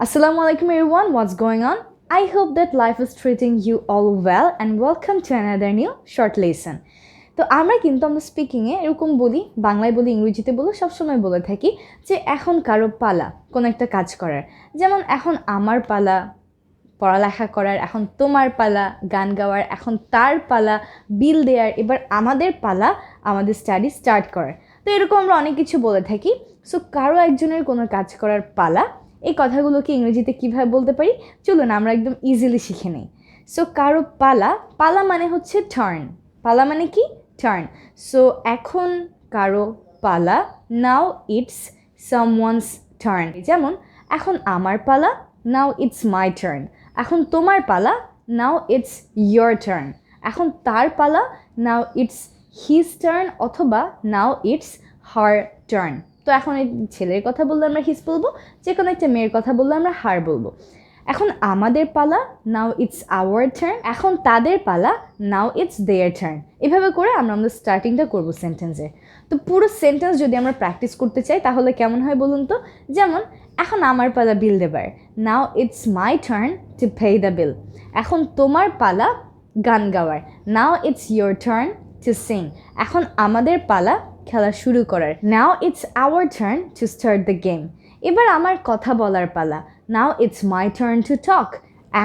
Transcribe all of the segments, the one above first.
Assalamu alaikum everyone, what's going on? I hope that life is treating you all well and welcome to another new short lesson. তো আমরা কিন্তু আমরা স্পিকিংয়ে এরকম বলি, বাংলায় বলি, ইংরেজিতে বলি, সবসময় বলে থাকি যে এখন কারো পালা কোনো একটা কাজ করার। যেমন এখন আমার পালা পড়ালেখা করার, এখন তোমার পালা গান গাওয়ার, এখন তার পালা বিল দেওয়ার, এবার আমাদের পালা আমাদের স্টাডি স্টার্ট করার। তো এরকম আমরা অনেক কিছু বলে থাকি। সো কারো একজনের কোনো কাজ করার পালা, এই কথাগুলোকে ইংরেজিতে কীভাবে বলতে পারি চলুন আমরা একদম ইজিলি শিখে নিই। সো কারো পালা, পালা মানে হচ্ছে টার্ন। পালা মানে কি? টার্ন। সো এখন কারো পালা, নাও ইটস সামওয়ানস টার্ন। যেমন এখন আমার পালা, নাও ইটস মাই টার্ন। এখন তোমার পালা, নাও ইটস ইয়োর টার্ন। এখন তার পালা, নাও ইটস হিজ টার্ন অথবা নাও ইটস হার টার্ন। তো এখন এই ছেলের কথা বললে আমরা হিজ বলবো, যে কোনো একটা মেয়ের কথা বললে আমরা হার বলবো। এখন আমাদের পালা, নাও ইটস আওয়ার টার্ন। এখন তাদের পালা, নাও ইটস দেয়ার টার্ন। এভাবে করে আমরা আমাদের স্টার্টিংটা করবো সেন্টেন্সে। তো পুরো সেন্টেন্স যদি আমরা প্র্যাকটিস করতে চাই তাহলে কেমন হয় বলুন তো? যেমন এখন আমার পালা বিল দেবার, নাও it's my turn to pay the বিল। এখন তোমার পালা গান গাওয়ার, নাও it's your turn to Singh. এখন আমাদের পালা খেলা শুরু করার, নাও it's our turn to start the game. এবার আমার কথা বলার পালা, নাও it's my turn to talk.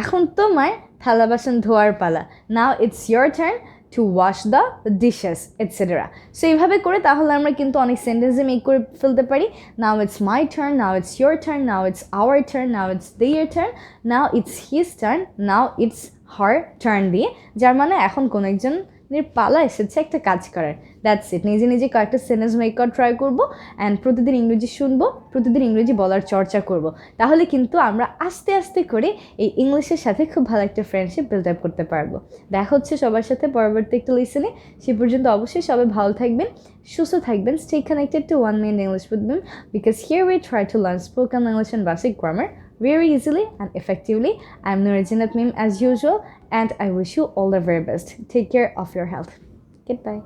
এখন তোমার থালা বাসন ধোয়ার পালা, নাও it's your turn to wash the dishes etcetera. So এইভাবে করে তাহলে আমরা কিন্তু অনেক সেন্টেন্সে মেক করে ফেলতে পারি। Now it's my turn, now it's your turn, now it's our turn, now it's their turn, now it's his turn, now it's her turn দিয়ে, যার মানে এখন কোনো একজনের পালা এসেছে একটা কাজ করার। That's it. নিজে নিজে কয়েকটা সেন্টেন্স মেক করা ট্রাই করবো অ্যান্ড প্রতিদিন ইংরেজি শুনবো, প্রতিদিন ইংরেজি বলার চর্চা করব। তাহলে কিন্তু আমরা আস্তে আস্তে করে এই ইংলিশের সাথে খুব ভালো একটা ফ্রেন্ডশিপ বিল্ড আপ করতে পারবো। দেখা হচ্ছে সবার সাথে পরবর্তী একটা লেসনে। সে পর্যন্ত অবশ্যই সবাই ভালো থাকবেন, সুস্থ থাকবেন। Stay connected to 1 Minute English with Meem because here we try to learn spoken English and basic grammar very easily and effectively. I'm Noore Jannat Meem as usual and I wish you all the very best. Take care of your health. Goodbye.